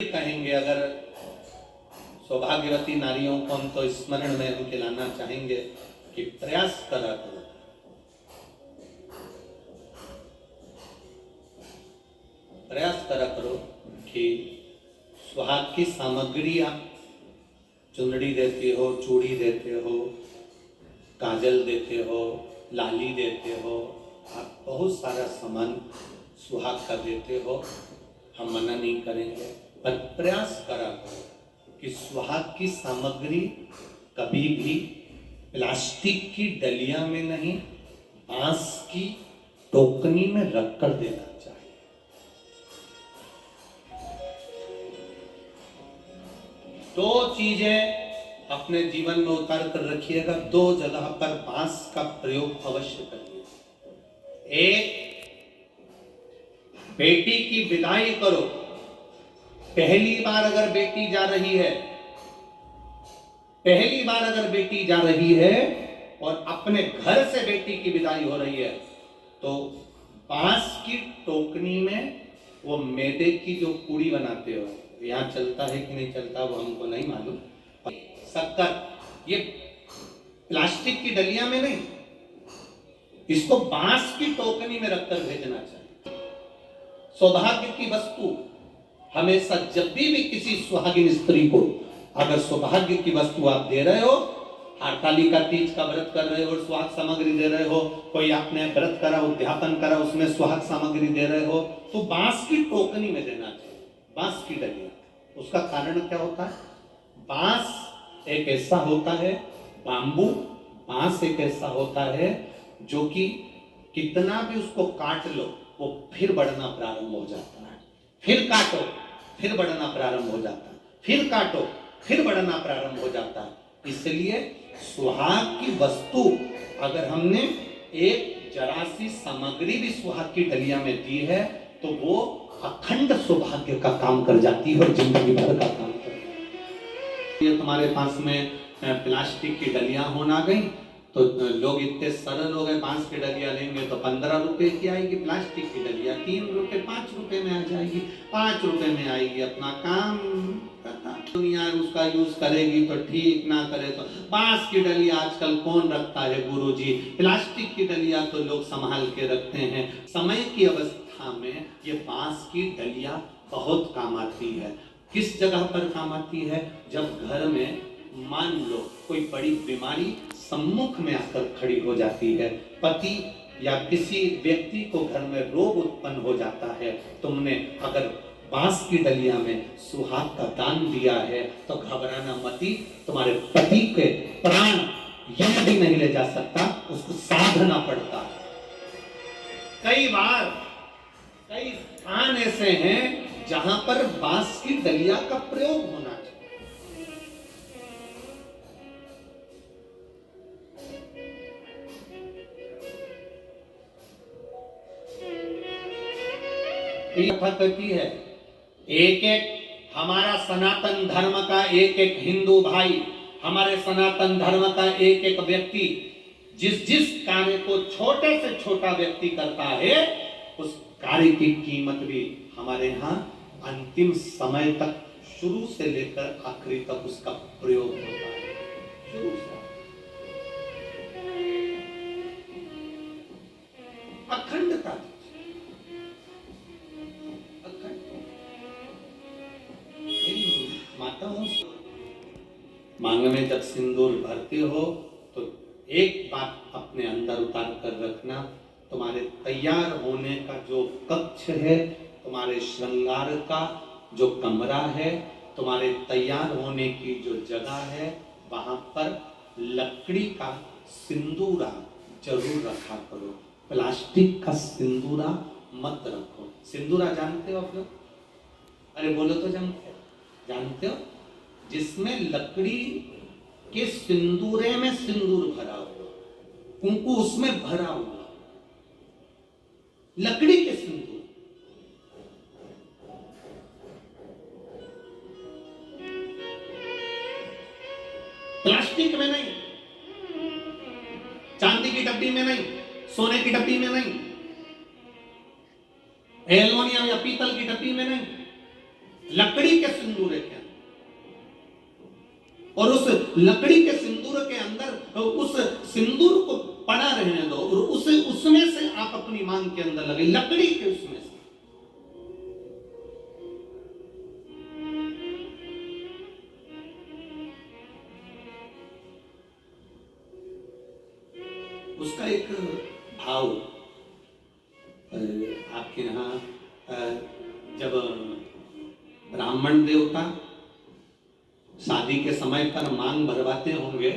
कहेंगे अगर सौभाग्यवती नारियों को हम तो स्मरण में उनके लाना चाहेंगे कि प्रयास करा करो, प्रयास करा करो कि सुहाग की सामग्री आप चुनरी देते हो, चूड़ी देते हो, काजल देते हो, लाली देते हो, आप बहुत सारा सामान सुहाग का देते हो, हम मना नहीं करेंगे, पर प्रयास करा करो कि सुहाग की सामग्री कभी भी प्लास्टिक की डलिया में नहीं, बांस की टोकनी में रखकर देना चाहिए। दो चीजें अपने जीवन में उतार कर रखिएगा, दो जगह पर बांस का प्रयोग अवश्य करिए। एक, बेटी की विदाई करो, पहली बार अगर बेटी जा रही है, पहली बार अगर बेटी जा रही है और अपने घर से बेटी की विदाई हो रही है, तो बांस की टोकनी में वो मैदे की जो पूड़ी बनाते हो, यहां चलता है कि नहीं चलता वो हमको नहीं मालूम, शक्कर, ये प्लास्टिक की डलिया में नहीं, इसको बांस की टोकनी में रखकर भेजना चाहिए। सौभाग्य की वस्तु हमेशा जब भी किसी सुहागिन स्त्री को अगर सौभाग्य की वस्तु आप दे रहे हो, हरतालिका तीज का व्रत कर रहे हो और सुहाग सामग्री दे रहे हो, कोई आपने व्रत करा, उद्यापन करा, उसमें सुहाग सामग्री दे रहे हो, तो बांस की टोकनी में देना चाहिए, बांस की डलिया। उसका कारण क्या होता है? बांस एक ऐसा होता है, बांबू बांस एक ऐसा होता है जो कि कितना भी उसको काट लो वो फिर बढ़ना प्रारंभ हो जाता है, फिर काटो फिर बढ़ना प्रारंभ हो जाता है, फिर काटो फिर बढ़ना प्रारंभ हो जाता है। इसलिए सुहाग की वस्तु अगर हमने एक जरा सी सामग्री भी सुहाग की डलिया में दी है तो वो अखंड सौभाग्य का काम कर जाती है और जिंदगी भर का काम करती है। ये तुम्हारे पास में प्लास्टिक की डलियां होना गई तो लोग इतने सरल हो गए, बांस की डलिया लेंगे तो 15 रुपए की आएगी, प्लास्टिक की डलिया 3 रुपए 5 रुपए में आ जाएगी, 5 रुपए में आएगी, अपना काम करता। दुनिया उसका यूज करेगी तो ठीक, ना करे तो बांस की डलिया आजकल कौन रखता है गुरुजी, प्लास्टिक की डलिया तो लोग संभाल के रखते हैं। समय की अवस्था में ये बांस की डलिया बहुत काम आती है। किस जगह पर काम आती है? जब घर में मान लो कोई बड़ी बीमारी सम्मुख में आकर खड़ी हो जाती है, पति या किसी व्यक्ति को घर में रोग उत्पन्न हो जाता है, तुमने अगर बांस की डलिया में सुहाग का दान दिया है तो घबराना मती, तुम्हारे पति के प्राण यम भी नहीं ले जा सकता, उसको साधना पड़ता है। कई बार कई स्थान ऐसे हैं जहां पर बांस की डलिया का प्रयोग होना चाहिए। कथा कहती है, एक एक हमारा सनातन धर्म का एक एक हिंदू भाई, हमारे सनातन धर्म का एक एक व्यक्ति जिस जिस कार्य को छोटे से छोटा व्यक्ति करता है, उस कार्य की कीमत भी हमारे यहाँ अंतिम समय तक शुरू से लेकर आखिरी तक उसका प्रयोग होता है। शुरू से अखंडता, माताओं मांग में जब सिंदूर भरते हो तो एक बात अपने अंदर उतार कर रखना, तुम्हारे तैयार होने का जो कक्ष है, तुम्हारे श्रृंगार का जो कमरा है, तुम्हारे तैयार होने की जो जगह है, वहां पर लकड़ी का सिंदूरा जरूर रखा करो, प्लास्टिक का सिंदूरा मत रखो। सिंदूरा जानते हो आप लोग? अरे बोलो तो जानते हो? जिसमें लकड़ी के सिंदूरे में सिंदूर भरा हुआ, कुंकू उसमें भरा हुआ, लकड़ी के सिंदूर। प्लास्टिक में नहीं, चांदी की डब्बी में नहीं, सोने की डब्बी में नहीं, एल्युमिनियम या पीतल की डब्बी में नहीं, लकड़ी के सिंदूरे के अंदर, और उस लकड़ी के सिंदूर के अंदर उस सिंदूर को पड़ा रहने दो और उसे उसमें से आप अपनी मांग के अंदर लगे, लकड़ी के उसमें से। उसका एक भाव आपके यहाँ जब ब्राह्मण देवता शादी के समय पर मांग भरवाते होंगे,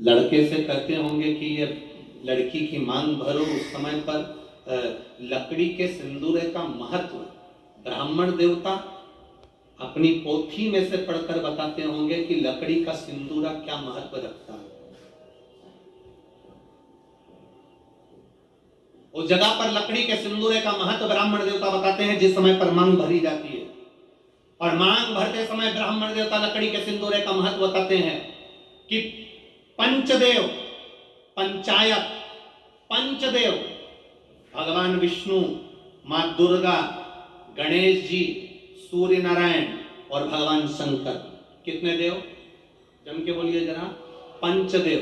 लड़के से कहते होंगे कि ये लड़की की मांग भरो, उस समय पर लकड़ी के सिंदूरे का महत्व ब्राह्मण देवता अपनी पोथी में से पढ़कर बताते होंगे कि लकड़ी का सिंदूरा क्या महत्व रखता है। उस जगह पर लकड़ी के सिंदूरे का महत्व ब्राह्मण देवता बताते हैं जिस समय पर मांग भरी जाती है, और मांग भरते समय ब्राह्मण देवता लकड़ी के सिंदूरे का महत्व बताते हैं कि पंचदेव, पंचायत, पंचदेव भगवान विष्णु, मां दुर्गा, गणेश जी, सूर्य नारायण और भगवान शंकर, कितने देव? जम के बोलिए जरा। पंचदेव।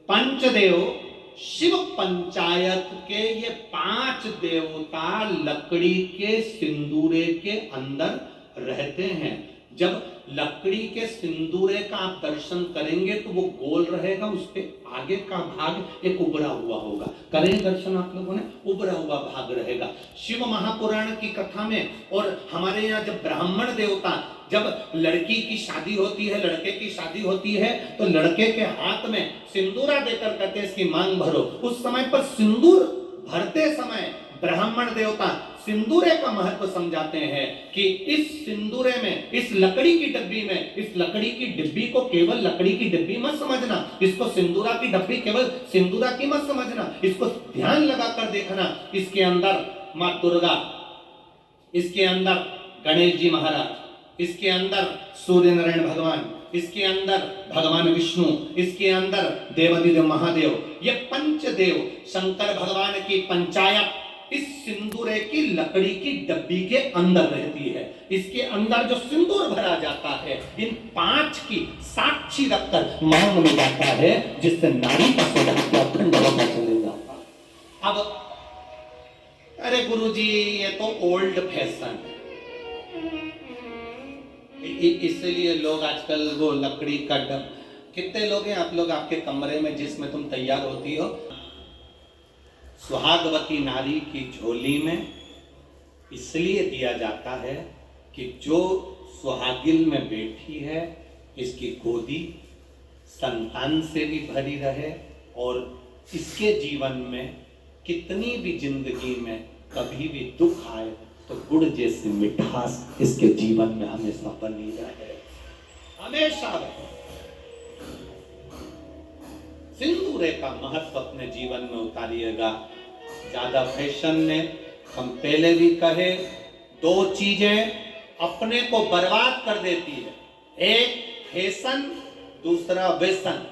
पंचदेव शिव पंचायत के ये 5 देवता लकड़ी के सिंदूरे के अंदर रहते हैं। जब लकड़ी के सिंदूरे का आप दर्शन करेंगे तो वो गोल रहेगा, उस पे आगे का भाग एक उभरा हुआ होगा। करें दर्शन आप लोगों ने, उभरा हुआ भाग रहेगा। शिव महापुराण की कथा में और हमारे यहाँ जब ब्राह्मण देवता, जब लड़की की शादी होती है, लड़के की शादी होती है, तो लड़के के हाथ में सिंदूरा देकर कहते हैं इसकी मांग भरो। उस समय पर सिंदूर भरते समय ब्राह्मण देवता सिंदूरे का महत्व समझाते हैं कि इस सिंदूरे में, इस लकड़ी की डब्बी में, इस लकड़ी की डिब्बी को केवल लकड़ी की डिब्बी मत समझना, इसको सिंदूरा की डब्बी केवल सिंदूरा की मत समझना, इसको ध्यान लगाकर देखना। इसके अंदर मां दुर्गा, इसके अंदर गणेश जी महाराज, इसके अंदर सूर्य नारायण भगवान, इसके अंदर भगवान विष्णु, इसके अंदर देवादिदेव महादेव, ये पंचदेव शंकर भगवान की पंचायत इस सिंदूरे की लकड़ी की डब्बी के अंदर रहती है। इसके अंदर जो सिंदूर भरा जाता है, इन 5 की साक्षी रखकर मांग में जाता है, जिससे नारी का सौभाग्य अखंड होता चलेगा। अब अरे गुरुजी ये तो ओल्ड फैशन है, इसलिए लोग आजकल वो लकड़ी का डब, कितने लोग हैं आप लोग आपके कमरे में जिसमें तुम तैयार होती हो, सुहागवती नारी की झोली में इसलिए दिया जाता है कि जो सुहागिन में बैठी है इसकी गोदी संतान से भी भरी रहे, और इसके जीवन में कितनी भी जिंदगी में कभी भी दुख आए तो गुड़ जैसी मिठास इसके जीवन में हमेशा बनी रहे, हमेशा रहे। सिंदूरे का महत्व अपने जीवन में उतारिएगा। ज्यादा फैशन ने, हम पहले भी कहे, 2 चीजें अपने को बर्बाद कर देती है, एक फैशन, दूसरा व्यसन।